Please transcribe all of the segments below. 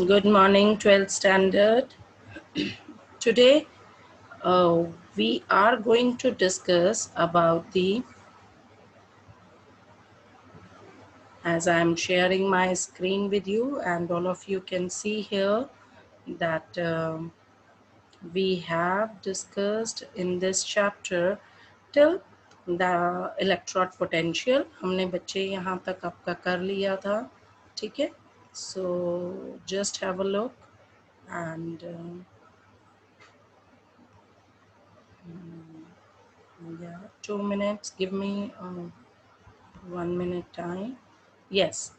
Good morning, 12th standard. Today, we are going to discuss about as I am sharing my screen with you, and all of you can see here that we have discussed in this chapter till the electrode potential. हमने बच्चे यहाँ तक आपका कर लिया था, ठीक है? So just have a look and yeah, 2 minutes. Give me 1 minute time. Yes.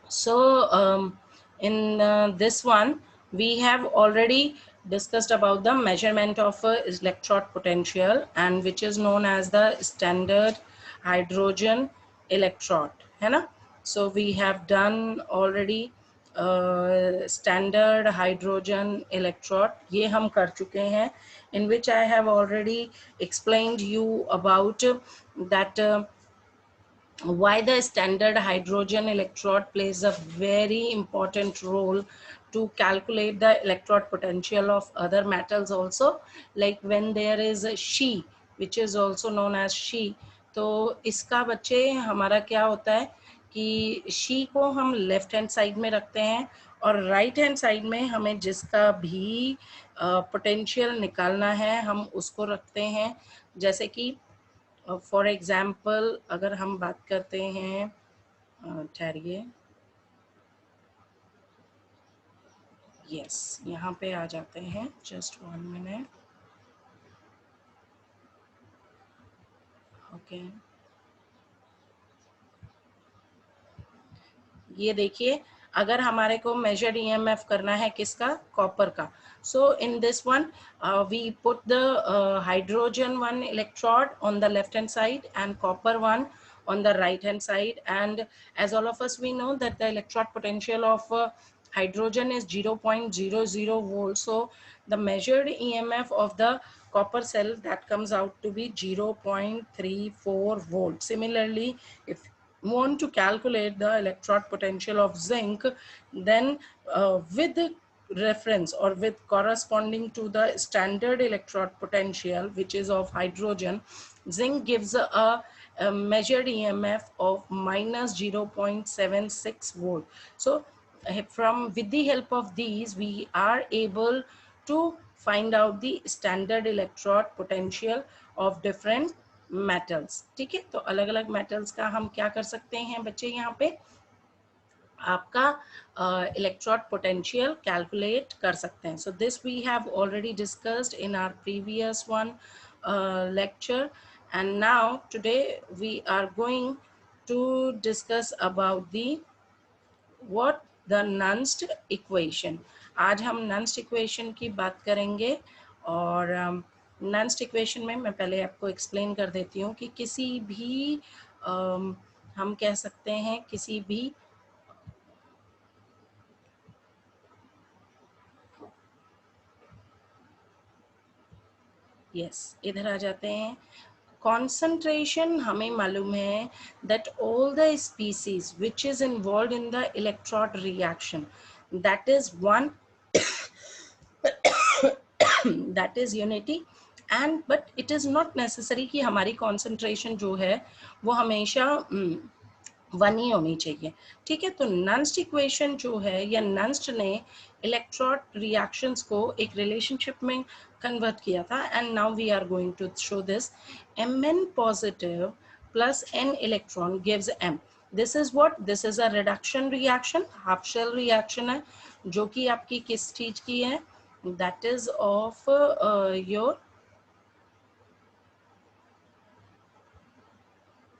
So in this one, we have already discussed about the measurement of electrode potential, and which is known as the standard hydrogen electrode, है ना? So we have done already standard hydrogen electrode, ये हम कर चुके हैं, in which I have already explained you about that why the standard hydrogen electrode plays a very important role to calculate the electrode potential of other metals also, like when there is a She, which is also known as She. तो इसका बच्चे हमारा क्या होता है कि She को हम लेफ्ट हैंड साइड में रखते हैं और राइट हैंड साइड में हमें जिसका भी पोटेंशियल निकालना है हम उसको रखते हैं। जैसे कि फॉर एग्जाम्पल अगर हम बात करते हैं, ठहरिए, यस यहाँ पे आ जाते हैं, जस्ट 1 मिनट। ओके, ये देखिए, अगर हमारे को मेजर्ड ईएमएफ करना है किसका, कॉपर का, so in this one we put the hydrogen one electrode on the left hand side and copper one on the right hand side, and as all of us we know that the electrode potential of hydrogen is 0.00 volts, so the measured EMF of the copper cell that comes out to be 0.34 volts. Similarly, if want to calculate the electrode potential of zinc, then with reference or with corresponding to the standard electrode potential, which is of hydrogen, zinc gives a measured EMF of minus 0.76 volt. So from with the help of these we are able to find out the standard electrode potential of different metals, ठीक है? तो अलग अलग metals का हम क्या कर सकते हैं बच्चे, यहाँ पे आपका इलेक्ट्रोड पोटेंशियल कैलकुलेट कर सकते हैं. So this we have already discussed in our previous one lecture, and now today we are going to discuss about the what the Nernst equation. आज हम नंस्ट इक्वेशन की बात करेंगे, और नंस्ट इक्वेशन में मैं पहले आपको एक्सप्लेन कर देती हूँ कि किसी भी हम कह सकते हैं किसी भी इधर आ जाते हैं. Concentration हमें मालूम है that all the species which is involved in the electrode reaction, that is one that is unity, and but it is not necessary कि हमारी concentration जो है वो हमेशा वन ही होनी चाहिए, ठीक है? तो नंस्ट इक्वेशन जो है या नंस्ट ने इलेक्ट्रॉड रिएक्शंस को एक रिलेशनशिप में कन्वर्ट किया था, and now we are going to show this. Mn positive plus n electron gives m. This is what? This is a reduction reaction, half shell reaction है, जो कि आपकी किस चीज की है, that is of your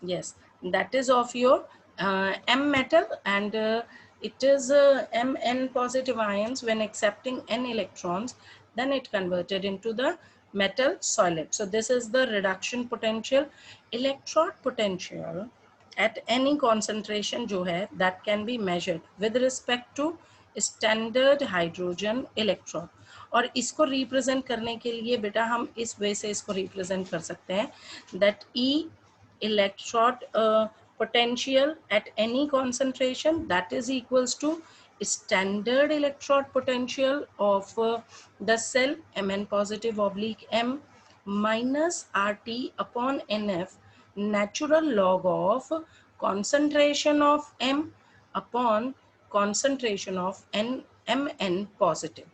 yes, that is of your M metal, and it is Mn positive ions. When accepting n electrons, then it converted into the metal solid. So this is the reduction potential. Electrode potential at any concentration जो है that can be measured with respect to standard hydrogen electrode. और इसको represent करने के लिए बेटा हम इस वे से इसको रिप्रेजेंट कर सकते हैं, that E electrode potential at any concentration, that is equals to standard electrode potential of the cell Mn positive oblique M minus RT upon NF, natural log of concentration of M upon concentration of Mn positive.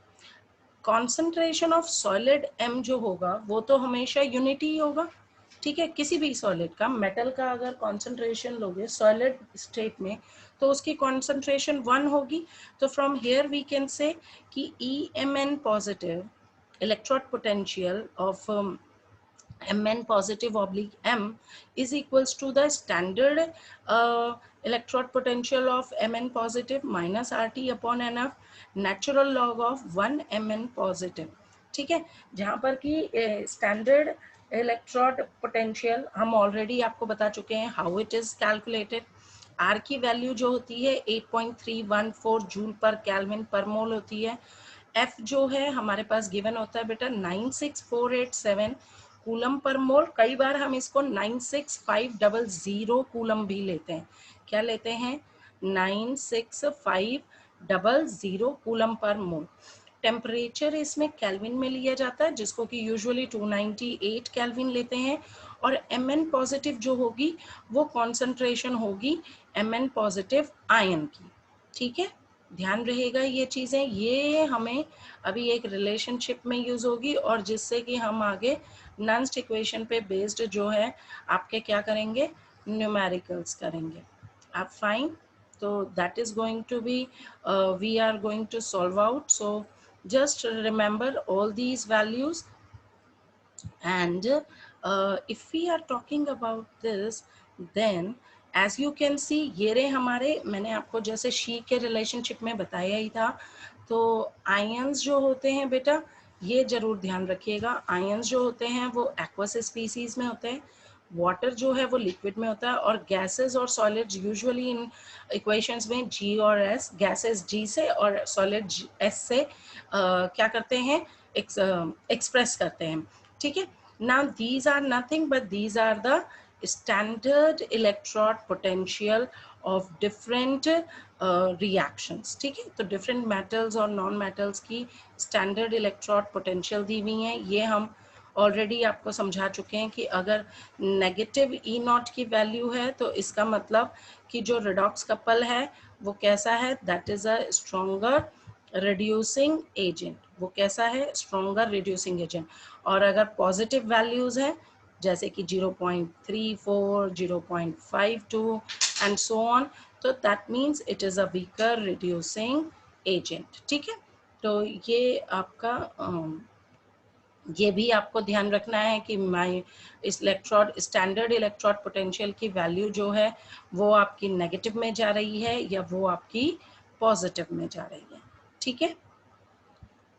Concentration of solid m जो होगा वो तो हमेशा unity ही होगा, ठीक है, किसी भी सॉलिड का, मेटल का अगर कॉन्सेंट्रेशन लोगे सॉलिड स्टेट में तो उसकी कॉन्सेंट्रेशन 1 होगी. तो from here we can say कि EMN positive electrode potential of Mn positive oblique M is equals to the standard electrode potential of Mn positive minus RT upon NF, natural log of 1 Mn positive. ठीक है, जहाँ पर कि standard electrode potential हम already आपको बता चुके हैं how it is calculated. R की वैल्यू जो होती है 8.314 जूल पर केल्विन पर मोल होती है. एफ जो है हमारे पास गिवन होता है बेटा 96487 कूलम पर मोल. कई बार हम इसको 96500 कूलम भी लेते हैं. क्या लेते हैं? 96500 कूलम पर मोल. टेम्परेचर इसमें केल्विन में लिया जाता है जिसको कि यूजुअली 298 केल्विन लेते हैं. और Mn पॉजिटिव जो होगी वो कॉन्सेंट्रेशन होगी Mn पॉजिटिव आयन की. ठीक है, ध्यान रहेगा ये चीज़ें, ये हमें अभी एक रिलेशनशिप में यूज होगी और जिससे कि हम आगे नंस्ट इक्वेशन पे बेस्ड जो है आपके क्या करेंगे, न्यूमेरिकल्स करेंगे. आप फाइन. तो that is going to be we are going to solve out. So just remember all these values. And if we are talking about this, then as you can see ये रहे हमारे, मैंने आपको जैसे she के relationship में बताया ही था. तो आयंस जो होते हैं बेटा ये जरूर ध्यान रखिएगा, आयंस जो होते हैं वो एक्वस स्पीसीज में होते हैं, वाटर जो है वो लिक्विड में होता है, और गैसेस और सॉलिड्स यूजुअली इन इक्वेशंस में जी और एस, गैसेस जी से और सॉलिड एस से क्या करते हैं, एक्सप्रेस करते हैं. ठीक है, now these are nothing but these are the standard electrode potential of different reactions. ठीक है, तो डिफरेंट मेटल्स और नॉन मेटल्स की स्टैंडर्ड इलेक्ट्रोड पोटेंशियल दी हुई हैं. ये हम ऑलरेडी आपको समझा चुके हैं कि अगर नेगेटिव ई नॉट की वैल्यू है तो इसका मतलब कि जो रिडॉक्स कपल है वो कैसा है, that is a stronger reducing agent. वो कैसा है, स्ट्रॉन्गर रिड्यूसिंग एजेंट. और अगर पॉजिटिव वैल्यूज हैं जैसे कि 0.34, 0.52 एंड सो ऑन, तो that means it is a weaker reducing agent. ठीक है, तो ये आपका ये भी आपको ध्यान रखना है कि माई इस इलेक्ट्रोड स्टैंडर्ड इलेक्ट्रोड पोटेंशियल की वैल्यू जो है वो आपकी नेगेटिव में जा रही है या वो आपकी पॉजिटिव में जा रही है. ठीक है,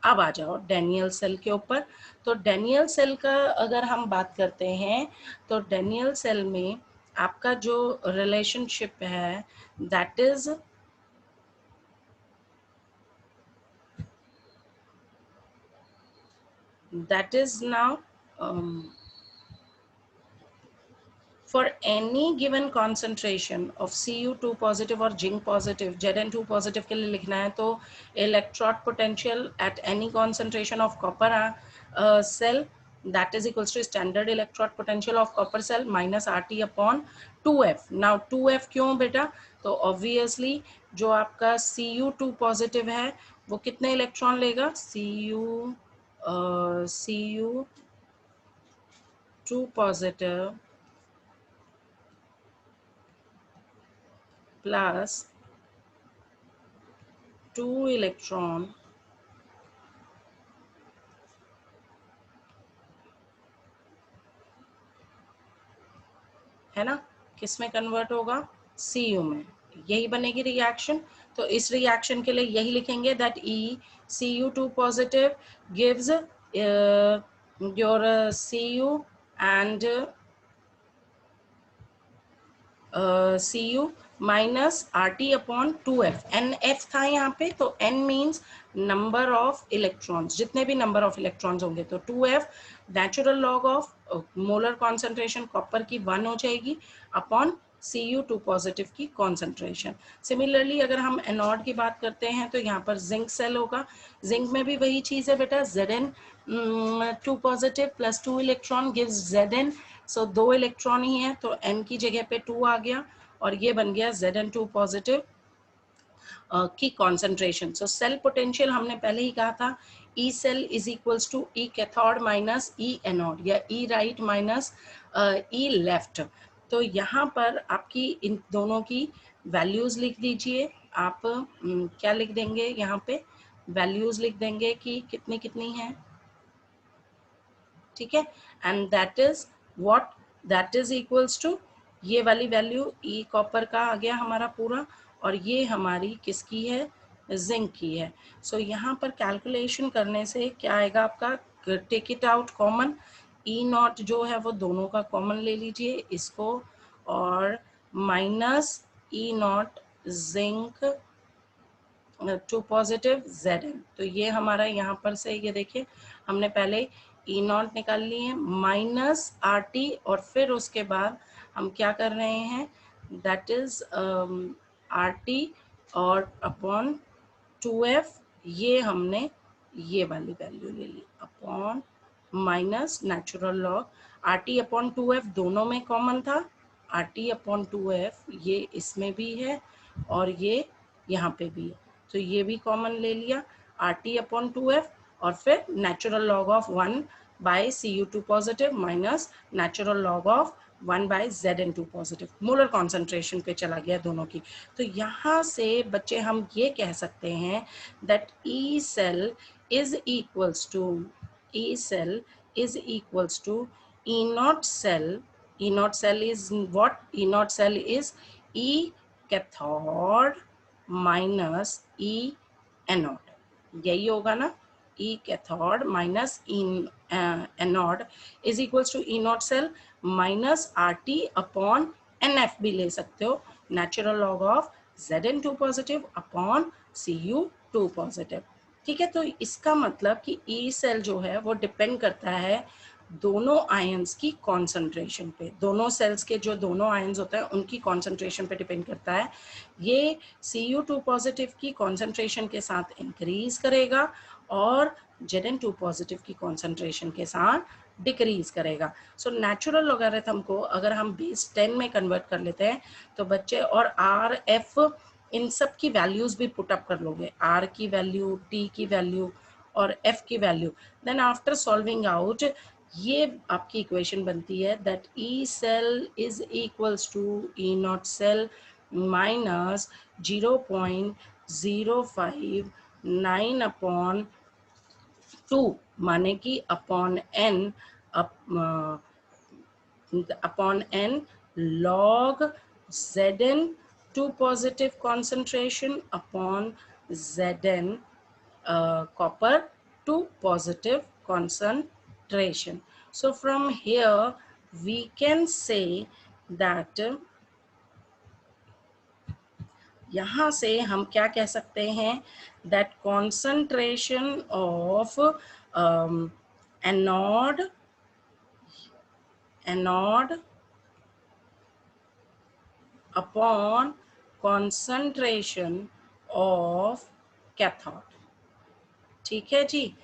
अब आ जाओ डैनियल सेल के ऊपर. तो डैनियल सेल का अगर हम बात करते हैं तो डैनियल सेल में आपका जो रिलेशनशिप है that is now for any given concentration of Cu2 positive और Zinc positive, Zn2 positive के लिए लिखना है तो electrode potential at any concentration of copper cell that is equals to standard electrode potential of copper cell minus RT upon 2F. Now 2F क्यों बेटा, तो obviously जो आपका Cu2 positive है वो कितने इलेक्ट्रॉन लेगा, Cu2 positive plus 2 इलेक्ट्रॉन है ना, किस में कन्वर्ट होगा, Cu में. यही बनेगी रिएक्शन. तो इस रिएक्शन के लिए यही लिखेंगे that Cu2 positive gives your Cu and Cu minus RT upon 2F. NF था यहाँ पे, तो N means number of electrons, जितने भी नंबर ऑफ इलेक्ट्रॉन्स होंगे. तो 2F natural log of molar concentration copper की 1 हो जाएगी अपॉन Cu2 पॉजिटिव की कॉन्सेंट्रेशन। सिमिलरली अगर हम एनोड की बात करते हैं तो यहाँ पर जिंक सेल होगा, जिंक में भी वही चीज़ है बेटा, Zn2 positive plus 2 electron gives Zn, सो 2 इलेक्ट्रॉन ही है तो n की जगह पे 2 आ गया और ये बन गया Zn2 पॉजिटिव की कॉन्सेंट्रेशन। सो सेल पोटेंशियल हमने पहले ही कहा था, E cell is equals to E cathode minus E anode या E right minus E left. तो यहाँ पर आपकी इन दोनों की वैल्यूज लिख दीजिए आप। क्या लिख देंगे यहाँ पे, वैल्यूज लिख देंगे कि कितनी कितनी है, ठीक है। And that is what, that is equals to ये वाली वैल्यू ई कॉपर का आ गया हमारा पूरा, और ये हमारी किसकी है, जिंक की है। सो यहाँ पर कैलकुलेशन करने से क्या आएगा आपका, take it out common, E naught जो है वो दोनों का कॉमन ले लीजिए इसको, और minus E not zinc 2 positive Zn। तो ये हमारा यहाँ पर से ये देखिए हमने पहले ई नॉट निकाल लिए हैं माइनस आर टी, और फिर उसके बाद हम क्या कर रहे हैं, दैट इज आर टी और अपॉन 2f, ये हमने ये वाली वैल्यू ले ली upon minus natural log R T upon 2f, दोनों में कॉमन था, आर टी अपॉन 2f ये इसमें भी है और ये यहाँ पे भी है, तो ये भी कॉमन ले लिया आर टी अपॉन 2f, और फिर natural log of 1 by Cu2 positive minus natural log of 1 by Zn2 positive, molar concentration पे चला गया दोनों की। तो यहाँ से बच्चे हम ये कह सकते हैं that E cell is equals to, E cell is equals to E naught cell, E naught cell is what, E naught cell is E cathode minus E anode, यही होगा ना, E cathode minus E anode is equals to E naught cell minus R T upon n F भी ले सकते हो, natural log of Zn2 positive upon Cu2 positive, ठीक है। तो इसका मतलब कि ई सेल जो है वो डिपेंड करता है दोनों आयंस की कॉन्सेंट्रेशन पे, दोनों सेल्स के जो दोनों आयंस होते हैं उनकी कॉन्सेंट्रेशन पे डिपेंड करता है। ये Cu2 पॉजिटिव की कॉन्सेंट्रेशन के साथ इंक्रीज करेगा और Zn2 पॉजिटिव की कॉन्सेंट्रेशन के साथ डिक्रीज करेगा। सो नेचुरल लॉगरिथम को अगर हम बेस 10 में कन्वर्ट कर लेते हैं तो बच्चे, और आर एफ इन सब की वैल्यूज भी पुट अप कर लोगे, आर की वैल्यू, टी की वैल्यू और एफ की value, then after solving out ये आपकी इक्वेशन बनती है that E cell is equals to E naught cell minus 0.059 upon 2, माने कि upon n upon n log Zn2 positive concentration upon Zn copper 2 positive concentration. So from here we can say that यहाँ से हम क्या कह सकते हैं, that concentration of anode upon concentration of cathode, ठीक है जी।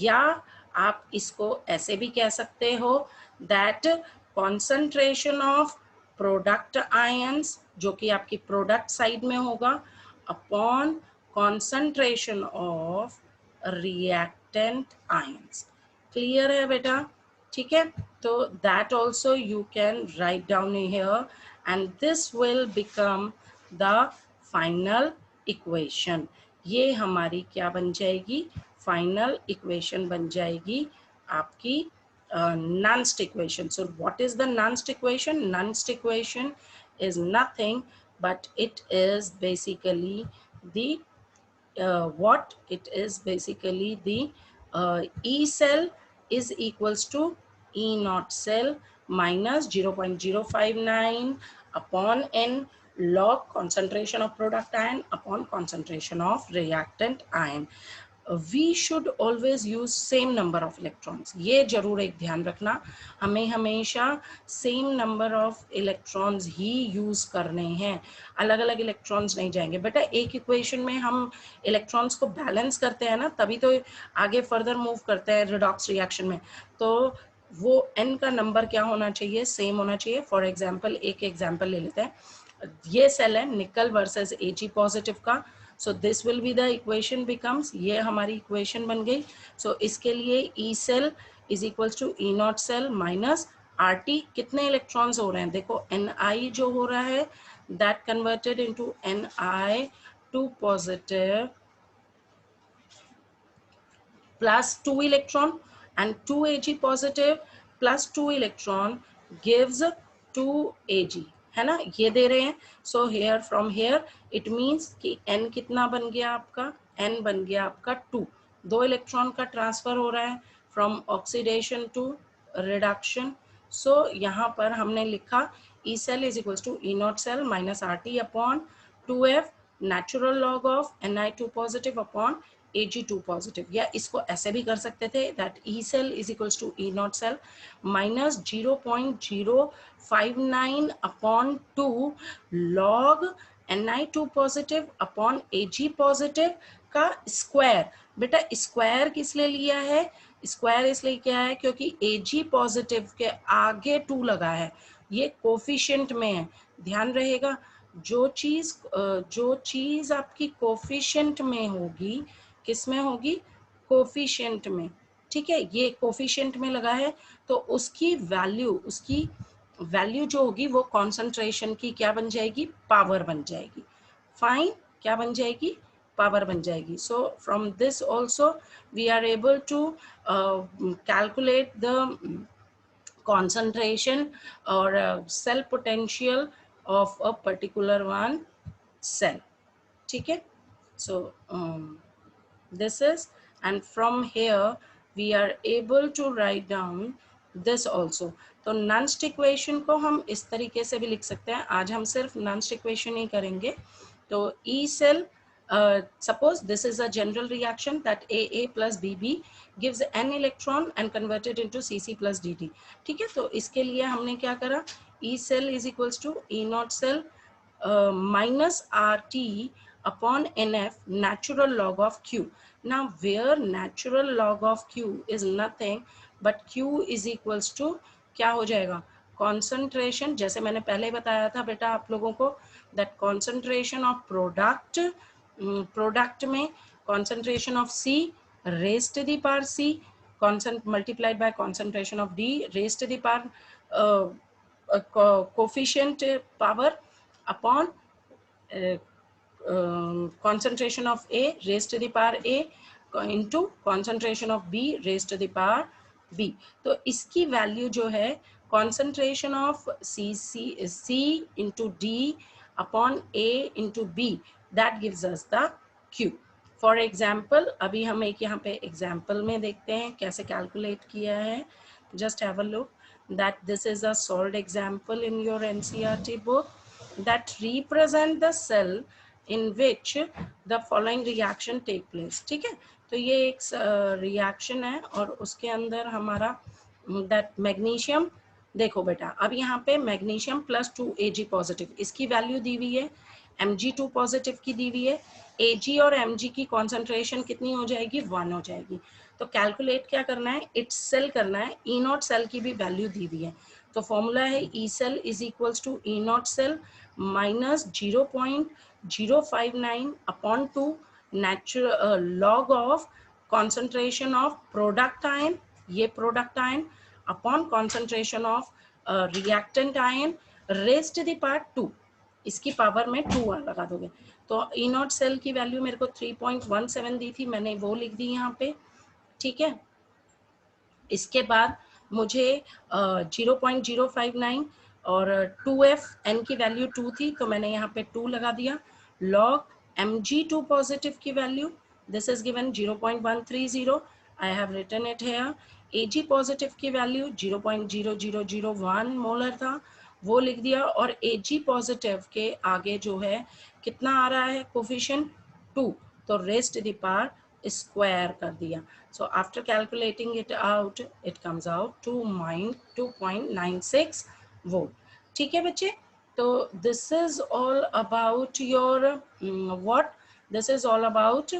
या आप इसको ऐसे भी कह सकते हो that concentration of product ions, जो कि आपकी प्रोडक्ट साइड में होगा, upon concentration of reactant ions. Clear है बेटा, ठीक है। तो that also you can write down here and this will become the final equation. ये हमारी क्या बन जाएगी, फाइनल इक्वेशन बन जाएगी आपकी Nernst equation. So what is the Nernst equation? Nernst equation is nothing but it is basically the what it is basically the E cell is equals to E naught cell minus 0.059 upon n log concentration of product ion upon concentration of reactant ion. We should always use same number of electrons. ये जरूर एक ध्यान रखना, हमें हमेशा same number of electrons ही use करने हैं, अलग अलग इलेक्ट्रॉन्स नहीं जाएंगे। बेटा एक इक्वेशन में हम इलेक्ट्रॉन्स को बैलेंस करते हैं ना, तभी तो आगे फर्दर मूव करते हैं रिडॉक्स रिएक्शन में, तो वो n का नंबर क्या होना चाहिए, सेम होना चाहिए। फॉर एग्जाम्पल एक एग्जाम्पल ले लेते हैं, ये सेल है निकल वर्सेस Ag पॉजिटिव का, so this will be the equation becomes, ये हमारी इक्वेशन बन गई। सो इसके लिए E cell is equals to E naught cell minus R T. कितने इलेक्ट्रॉन्स हो रहे हैं, देखो एन आई जो हो रहा है that converted into N I two positive plus 2 electron, and 2 Ag positive plus 2 electron gives 2 Ag, है ना, ये दे रहे हैं। So here from here it means कि n कितना बन गया आपका, n बन गया आपका 2, 2 इलेक्ट्रॉन का ट्रांसफर हो रहा है from oxidation to reduction. So यहाँ पर हमने लिखा E cell is equals to E naught cell minus R T upon 2f natural log of Ni2 positive upon Ag2 positive, या इसको ऐसे भी कर सकते थे that E cell is equals to E naught cell minus 0.059 upon 2 log Ni2 positive upon Ag positive का square. बेटा square किस लिए लिया है, स्क्वायर इसलिए क्या है क्योंकि Ag पॉजिटिव के आगे 2 लगा है, ये कोफिशिएंट में है, ध्यान रहेगा। जो चीज आपकी कोफिशिएंट में होगी, किस में होगी, कोफिशिएंट में, ठीक है, ये कोफिशिएंट में लगा है, तो उसकी वैल्यू जो होगी वो कॉन्सेंट्रेशन की क्या बन जाएगी, पावर बन जाएगी। फाइन, क्या बन जाएगी, पावर बन जाएगी। So from this also we are able to calculate the concentration or cell potential of a particular one cell, ठीक है। So this is, and from here we are able to write down this also। तो नंस्ट equation को हम इस तरीके से भी लिख सकते हैं, आज हम सिर्फ नंस्ट इक्वेशन ही करेंगे। तो E cell, suppose this is a general reaction that AA plus BB gives n electron and converted into CC plus DT, ठीक है। तो इसके लिए हमने क्या करा, E cell is equals to E naught cell minus RT upon NF natural log of Q। Now where natural log of Q is nothing but Q is equals to क्या हो जाएगा, concentration, जैसे मैंने पहले बताया था बेटा आप लोगों को, that concentration of प्रोडक्ट में concentration of C raised to the power C multiplied by concentration of D raised to the power coefficient power upon concentration of A raised to the power A into concentration of B raised to the power B। तो इसकी value जो है concentration of C into D upon A into B, that gives us the Q। For example अभी हम एक यहाँ पे example में देखते हैं कैसे कैलकुलेट किया है। Just have a look that this is a solved example in your NCERT book that represent the cell in which the following reaction take place, ठीक है। तो ये एक रिएक्शन है और उसके अंदर हमारा दैट मैग्नीशियम, देखो बेटा अब यहाँ पे मैग्नीशियम प्लस 2 Ag पॉजिटिव, इसकी वैल्यू दी हुई है, Mg2 पॉजिटिव की दी हुई है, Ag और Mg की कॉन्सेंट्रेशन कितनी हो जाएगी, 1 हो जाएगी। तो कैलकुलेट क्या करना है, इट्स सेल करना है, ई नॉट सेल की भी वैल्यू दी हुई है। तो फॉर्मूला है E cell is equals to E naught cell minus 0.059 upon 2 natural log of concentration of product ion, ये product ion upon concentration of reactant ion raised to the power 2, इसकी power में 2 लगा दोगे। तो ई नॉट सेल की value मेरे को 3.17 दी थी, मैंने वो लिख दी यहाँ पे, ठीक है। इसके बाद मुझे 0.059 और 2f n की वैल्यू 2 थी तो मैंने यहाँ पे 2 लगा दिया, लॉग Mg2 पॉजिटिव की value this is given 0.130, I have written it here. Ag positive की वैल्यू 0.0001 मोलर था, वो लिख दिया, और Ag पॉजिटिव के आगे जो है कितना आ रहा है कोफिशिएंट 2, तो रेस्ट द पावर स्क्वायर कर दिया. So after calculating it out, it comes out to 2.96 volt. ठीक है बच्चे. तो this is all about your what? This is all about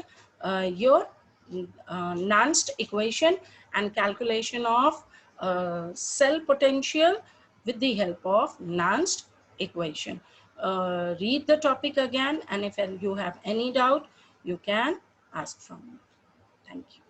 your Nernst equation and calculation of cell potential with the help of Nernst equation. Read the topic again, and if you have any doubt, you can ask from me. Thank you.